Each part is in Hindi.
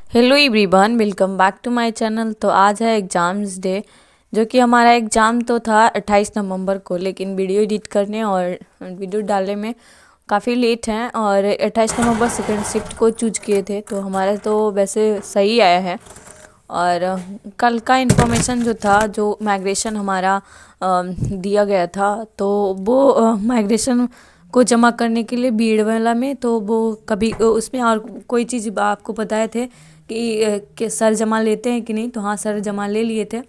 Hello everyone, welcome back to my channel. तो आज है एग्ज़ाम्स डे, जो कि हमारा एग्ज़ाम तो था 28 नवंबर को, लेकिन वीडियो एडिट करने और वीडियो डालने में काफ़ी लेट हैं। और 28 नवंबर सेकेंड शिफ्ट को चूज किए थे, तो हमारा तो वैसे सही आया है। और कल का इन्फॉर्मेशन जो था, जो माइग्रेशन हमारा दिया गया था, तो वो माइग्रेशन को जमा करने के लिए भीड़ वाला में, तो वो कभी उसमें और कोई चीज़ आपको बताए थे कि सर जमा लेते हैं कि नहीं। तो हाँ, सर जमा ले लिए थे।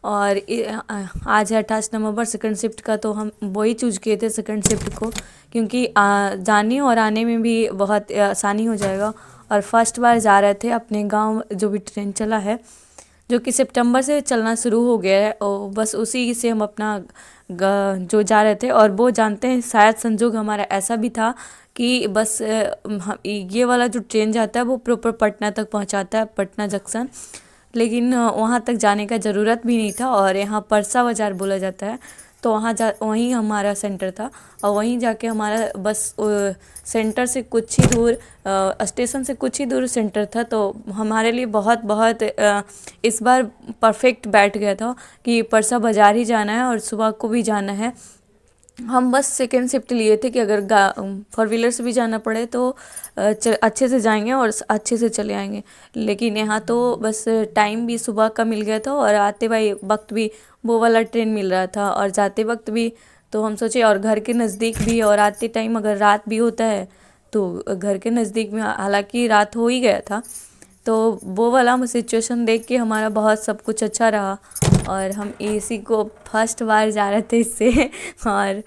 और आज है 28 नवंबर सेकंड शिफ्ट का, तो हम वही चूज किए थे सेकंड शिफ्ट को, क्योंकि जाने और आने में भी बहुत आसानी हो जाएगा। और फर्स्ट बार जा रहे थे अपने गांव, जो भी ट्रेन चला है, जो कि सितंबर से चलना शुरू हो गया है, और बस उसी से हम अपना जो जा रहे थे। और वो जानते हैं, शायद संजोग हमारा ऐसा भी था कि बस ये वाला जो ट्रेन जाता है वो प्रॉपर पटना तक पहुंचाता है, पटना जंक्शन। लेकिन वहाँ तक जाने का ज़रूरत भी नहीं था, और यहाँ परसा बाज़ार बोला जाता है, तो वहीं हमारा सेंटर था। और वहीं जाके हमारा बस सेंटर से कुछ ही दूर, स्टेशन से कुछ ही दूर सेंटर था। तो हमारे लिए बहुत बहुत इस बार परफेक्ट बैठ गया था कि परसा बाज़ार ही जाना है और सुबह को भी जाना है। हम बस सेकेंड शिफ्ट लिए थे कि अगर फोर व्हीलर से भी जाना पड़े तो अच्छे से जाएंगे और अच्छे से चले आएंगे। लेकिन यहाँ तो बस टाइम भी सुबह का मिल गया था, और आते भाई वक्त भी वो वाला ट्रेन मिल रहा था, और जाते वक्त भी। तो हम सोचे, और घर के नज़दीक भी, और आते टाइम अगर रात भी होता है तो घर के नज़दीक में, हालांकि रात हो ही गया था। तो वो वाला सिचुएशन देख के हमारा बहुत सब कुछ अच्छा रहा। और हम एसी को फर्स्ट बार जा रहे थे इससे और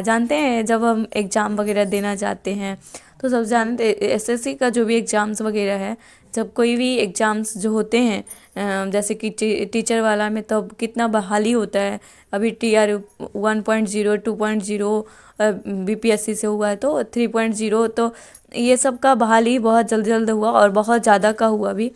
जानते हैं, जब हम एग्ज़ाम वगैरह देना जाते हैं तो सब जानते, एसएससी का जो भी एग्ज़ाम्स वगैरह है, जब कोई भी एग्ज़ाम्स जो होते हैं, जैसे कि टीचर वाला में, तब कितना बहाली होता है। अभी TR 1.0 2.0 बीपीएससी से हुआ है, तो 3.0, तो ये सब का बहाली बहुत जल्द जल्द हुआ, और बहुत ज़्यादा का हुआ भी।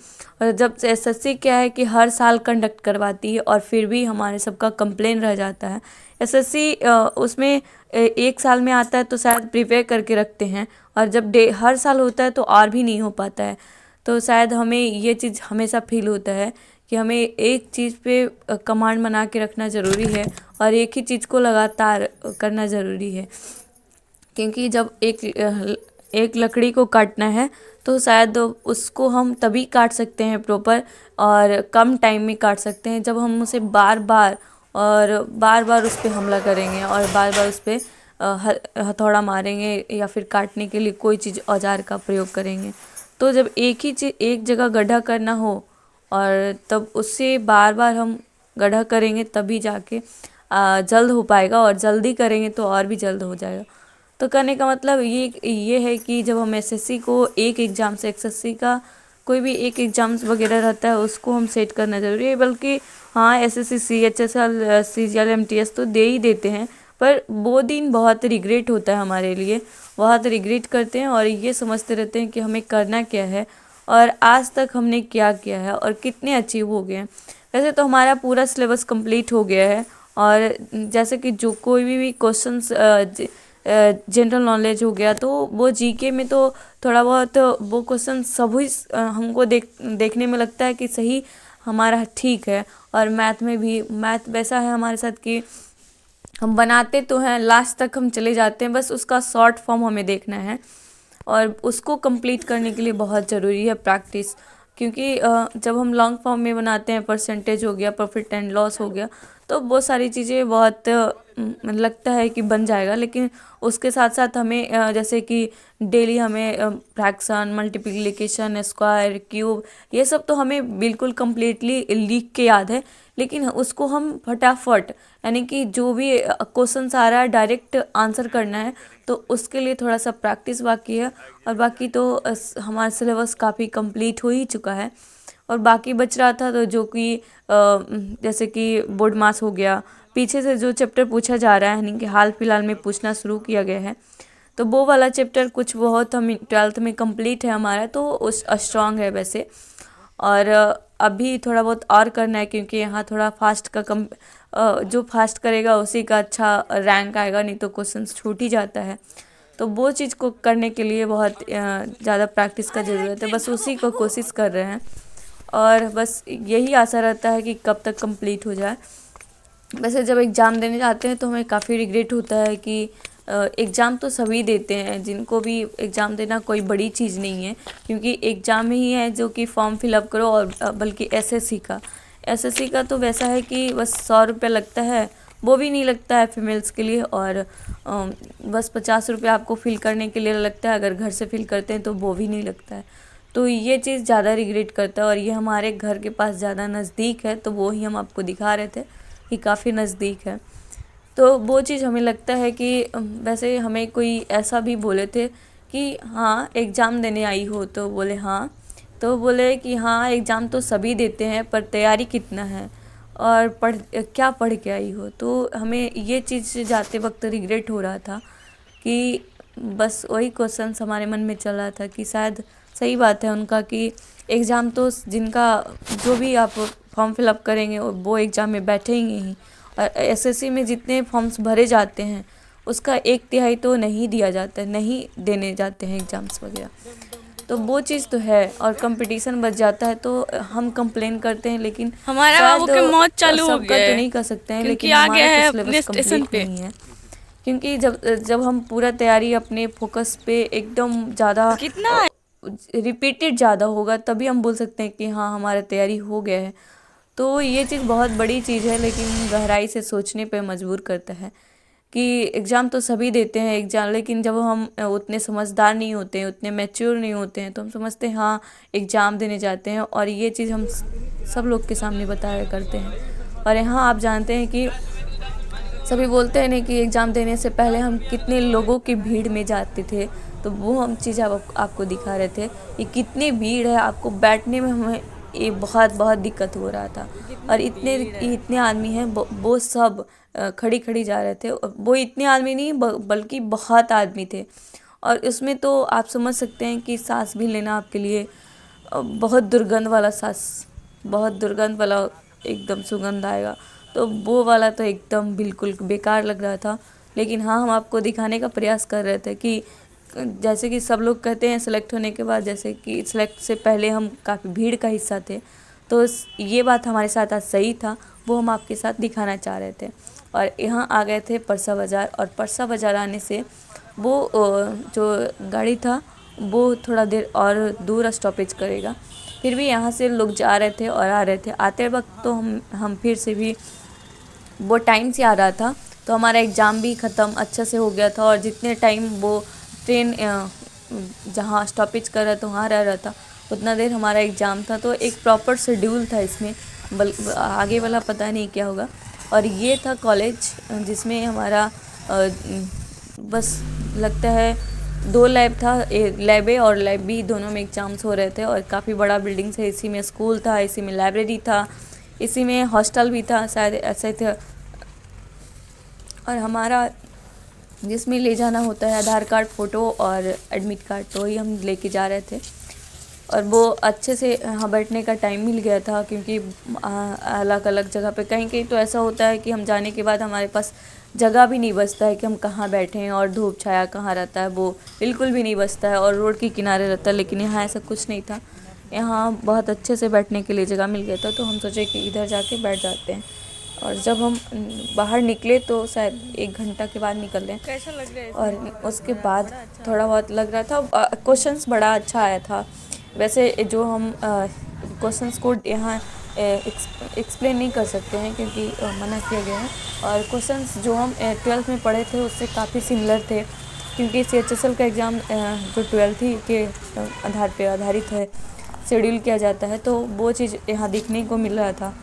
और जब से एसएससी क्या है कि हर साल कंडक्ट करवाती है, और फिर भी हमारे सबका कंप्लेन रह जाता है। एसएससी उसमें एक साल में आता है तो शायद प्रिपेयर करके रखते हैं, और जब हर साल होता है तो और भी नहीं हो पाता है। तो शायद हमें ये चीज़ हमेशा फील होता है कि हमें एक चीज़ पे कमांड बना के रखना ज़रूरी है, और एक ही चीज़ को लगातार करना ज़रूरी है। क्योंकि जब एक लकड़ी को काटना है तो शायद उसको हम तभी काट सकते हैं प्रॉपर, और कम टाइम में काट सकते हैं, जब हम उसे बार बार और बार बार उस पर हमला करेंगे, और बार बार उस पर हथौड़ा मारेंगे, या फिर काटने के लिए कोई चीज़ औजार का प्रयोग करेंगे। तो जब एक ही चीज़, एक जगह गड्ढा करना हो, और तब उससे बार बार हम गड्ढा करेंगे, तभी जाके जल्द हो पाएगा, और जल्दी करेंगे तो और भी जल्द हो जाएगा। तो कहने का मतलब ये है कि जब हम एसएससी को एक एग्ज़ाम से, एसएससी का कोई भी एक एग्ज़ाम्स वगैरह रहता है, उसको हम सेट करना ज़रूरी है। बल्कि हाँ, एसएससी CHSL CGL MTS तो दे ही देते हैं, पर वो दिन बहुत रिग्रेट होता है हमारे लिए, बहुत रिग्रेट करते हैं, और ये समझते रहते हैं कि हमें करना क्या है, और आज तक हमने क्या किया है, और कितने अचीव हो गए हैं। वैसे तो हमारा पूरा सिलेबस कंप्लीट हो गया है, और जैसे कि जो कोई भी क्वेश्चंस जनरल नॉलेज हो गया, तो वो जीके में तो थोड़ा बहुत वो क्वेश्चन सभी हमको देखने में लगता है कि सही हमारा ठीक है। और मैथ में भी, मैथ वैसा है हमारे साथ कि हम बनाते तो हैं, लास्ट तक हम चले जाते हैं, बस उसका शॉर्ट फॉर्म हमें देखना है, और उसको कंप्लीट करने के लिए बहुत ज़रूरी है प्रैक्टिस। क्योंकि जब हम लॉन्ग फॉर्म में बनाते हैं, परसेंटेज हो गया, प्रॉफिट एंड लॉस हो गया, तो वो सारी चीज़ें बहुत लगता है कि बन जाएगा। लेकिन उसके साथ साथ हमें जैसे कि डेली हमें फ्रैक्शन, मल्टीप्लिकेशन, स्क्वायर, क्यूब, ये सब तो हमें बिल्कुल कंप्लीटली लिख के याद है। लेकिन उसको हम फटाफट, यानी कि जो भी क्वेश्चन आ रहा है डायरेक्ट आंसर करना है, तो उसके लिए थोड़ा सा प्रैक्टिस बाकी है। और बाकी तो हमारा सिलेबस काफ़ी कंप्लीट हो ही चुका है, और बाकी बच रहा था तो जो कि जैसे कि बोर्ड मास हो गया, पीछे से जो चैप्टर पूछा जा रहा है, यानी कि हाल फिलहाल में पूछना शुरू किया गया है, तो वो वाला चैप्टर कुछ बहुत हम 12th में कंप्लीट है हमारा, तो उस स्ट्रांग है वैसे। और अभी थोड़ा बहुत और करना है, क्योंकि यहाँ थोड़ा फास्ट का जो फास्ट करेगा उसी का अच्छा रैंक आएगा, नहीं तो क्वेश्चन छूट ही जाता है। तो वो चीज़ को करने के लिए बहुत ज़्यादा प्रैक्टिस का ज़रूरत है। बस उसी को कोशिश कर रहे हैं और बस यही आशा रहता है कि कब तक कंप्लीट हो जाए। वैसे जब एग्ज़ाम देने जाते हैं तो हमें काफ़ी रिग्रेट होता है कि एग्ज़ाम तो सभी देते हैं, जिनको भी एग्ज़ाम देना कोई बड़ी चीज़ नहीं है, क्योंकि एग्ज़ाम ही है जो कि फॉर्म फिलअप करो। और बल्कि एसएससी का तो वैसा है कि बस 100 रुपये लगता है, वो भी नहीं लगता है फीमेल्स के लिए, और बस 50 रुपये आपको फिल करने के लिए लगता है। अगर घर से फिल करते हैं तो वो भी नहीं लगता है। तो ये चीज़ ज़्यादा रिग्रेट करता है, और ये हमारे घर के पास ज़्यादा नज़दीक है, तो वो ही हम आपको दिखा रहे थे कि काफ़ी नज़दीक है। तो वो चीज़ हमें लगता है कि वैसे हमें कोई ऐसा भी बोले थे कि हाँ एग्ज़ाम देने आई हो, तो बोले हाँ, तो बोले कि हाँ एग्ज़ाम तो सभी देते हैं, पर तैयारी कितना है और क्या पढ़ के आई हो। तो हमें ये चीज़ जाते वक्त रिग्रेट हो रहा था कि बस वही क्वेश्चंस हमारे मन में चल रहा था कि शायद सही बात है उनका कि एग्ज़ाम तो जिनका जो भी आप फॉर्म फिलअप करेंगे वो एग्ज़ाम में बैठेंगे ही। और एसएससी में जितने फॉर्म्स भरे जाते हैं उसका 1/3 तो नहीं दिया जाता है, नहीं देने जाते हैं एग्ज़ाम्स वगैरह। तो वो चीज़ तो है, और कंपटीशन बढ़ जाता है तो हम कंप्लेन करते हैं, लेकिन हमारा बाबू के शायद मौत चालू हो सबका गया तो है नहीं कर सकते हैं, क्योंकि लेकिन आ गया हमारा है तो अपने सिलेबस स्टेशन कंप्लीट पे। नहीं है। क्योंकि जब हम पूरा तैयारी अपने फोकस पे एकदम ज़्यादा कितना रिपीटेड ज़्यादा होगा, तभी हम बोल सकते हैं कि हाँ हमारा तैयारी हो गया है। तो ये चीज़ बहुत बड़ी चीज़ है, लेकिन गहराई से सोचने पे मजबूर करता है कि एग्ज़ाम तो सभी देते हैं एग्ज़ाम, लेकिन जब हम उतने समझदार नहीं होते हैं, उतने मैच्योर नहीं होते हैं, तो हम समझते हैं हाँ एग्ज़ाम देने जाते हैं, और ये चीज़ हम सब लोग के सामने बताया करते हैं। और यहाँ आप जानते हैं कि सभी बोलते हैं नहीं कि एग्ज़ाम देने से पहले हम कितने लोगों की भीड़ में जाते थे, तो वो हम चीज़ आपको दिखा रहे थे कि कितनी भीड़ है। आपको बैठने में हमें ये बहुत बहुत दिक्कत हो रहा था, और इतने आदमी हैं, वो सब खड़ी खड़ी जा रहे थे। वो इतने आदमी नहीं बल्कि बहुत आदमी थे, और इसमें तो आप समझ सकते हैं कि सांस भी लेना आपके लिए बहुत दुर्गंध वाला सांस, बहुत दुर्गंध वाला एकदम सुगंध आएगा। तो वो वाला तो एकदम बिल्कुल बेकार लग रहा था। लेकिन हाँ हम आपको दिखाने का प्रयास कर रहे थे कि जैसे कि सब लोग कहते हैं सेलेक्ट होने के बाद, जैसे कि सेलेक्ट से पहले हम काफ़ी भीड़ का हिस्सा थे, तो ये बात हमारे साथ आज सही था, वो हम आपके साथ दिखाना चाह रहे थे। और यहाँ आ गए थे परसा बाज़ार, और परसा बाज़ार आने से वो जो गाड़ी था वो थोड़ा देर और दूर स्टॉपेज करेगा। फिर भी यहाँ से लोग जा रहे थे और आ रहे थे। आते वक्त तो हम फिर से भी वो टाइम से आ रहा था, तो हमारा एग्ज़ाम भी ख़त्म अच्छे से हो गया था। और जितने टाइम वो ट्रेन जहाँ स्टॉपेज कर रहा था वहाँ रह रहा था, उतना देर हमारा एग्ज़ाम था। तो एक प्रॉपर शेड्यूल था इसमें, आगे वाला पता नहीं क्या होगा। और ये था कॉलेज जिसमें हमारा बस लगता है 2 लैब था, लैब ए और लैब बी दोनों में एग्ज़ाम्स हो रहे थे। और काफ़ी बड़ा बिल्डिंग है, इसी में स्कूल था, इसी में लाइब्रेरी था, इसी में हॉस्टल भी था, शायद ऐसे थे। और हमारा जिसमें ले जाना होता है आधार कार्ड, फ़ोटो और एडमिट कार्ड, तो वही हम लेके जा रहे थे। और वो अच्छे से यहाँ बैठने का टाइम मिल गया था, क्योंकि अलग अलग जगह पे कहीं कहीं तो ऐसा होता है कि हम जाने के बाद हमारे पास जगह भी नहीं बचता है कि हम कहाँ बैठें, और धूप छाया कहाँ रहता है वो बिल्कुल भी नहीं बचता है, और रोड के किनारे रहता है। लेकिन यहाँ ऐसा कुछ नहीं था, यहाँ बहुत अच्छे से बैठने के लिए जगह मिल गया था। तो हम सोचे कि इधर जाके बैठ जाते हैं। और जब हम बाहर निकले तो शायद 1 घंटा के बाद निकल रहे हैं, कैसा लग रहा है? और उसके बाद थोड़ा बहुत लग रहा था, क्वेश्चंस बड़ा अच्छा आया था। वैसे जो हम क्वेश्चंस को यहाँ एक्सप्लेन नहीं कर सकते हैं, क्योंकि मना किया गया है। और क्वेश्चंस जो हम 12th में पढ़े थे उससे काफ़ी सिमिलर थे, क्योंकि CHSL का एग्ज़ाम जो 12th के आधार पे आधारित है, शेड्यूल किया जाता है, तो वो चीज़ यहाँ देखने को मिल रहा था।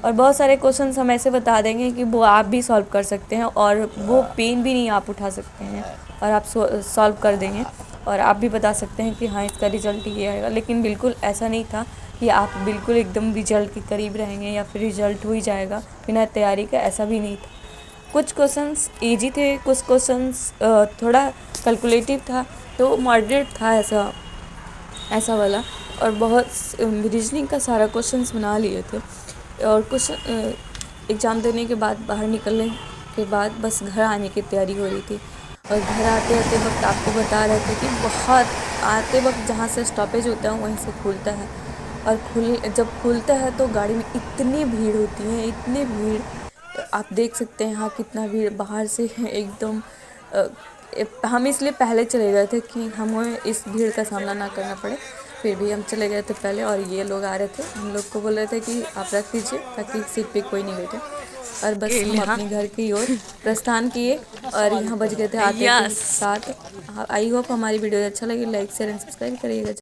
और बहुत सारे क्वेश्चंस हम ऐसे बता देंगे कि वो आप भी सॉल्व कर सकते हैं, और वो पेन भी नहीं आप उठा सकते हैं, और आप सॉल्व कर देंगे, और आप भी बता सकते हैं कि हाँ इसका रिज़ल्ट ये आएगा। लेकिन बिल्कुल ऐसा नहीं था कि आप बिल्कुल एकदम रिज़ल्ट के करीब रहेंगे या फिर रिज़ल्ट हो ही जाएगा बिना तैयारी का, ऐसा भी नहीं था। कुछ क्वेश्चंस ईजी थे, कुछ क्वेश्चंस थोड़ा कैलकुलेटिव था, तो मॉडरेट था ऐसा वाला। और बहुत रीजनिंग का सारा क्वेश्चंस बना लिए थे। और कुछ एग्ज़ाम देने के बाद बाहर निकलने के बाद बस घर आने की तैयारी हो रही थी। और घर आते आते वक्त आपको बता रहे थे कि बहुत आते वक्त जहाँ से स्टॉपेज होता है वहीं से खुलता है, और जब खुलता है तो गाड़ी में इतनी भीड़ होती है, इतनी भीड़ आप देख सकते हैं यहाँ कितना भीड़ बाहर से है एकदम। हम इसलिए पहले चले गए थे कि हमें इस भीड़ का सामना ना करना पड़े, फिर भी हम चले गए थे पहले। और ये लोग आ रहे थे, हम लोग को बोल रहे थे कि आप रख दीजिए ताकि सीट पे कोई नहीं बैठे। और बस हम अपने घर की ओर प्रस्थान किए और यहाँ बज गए थे आते थे 7। आई होप हमारी वीडियो अच्छा लगे, लाइक शेयर एंड सब्सक्राइब करिएगा।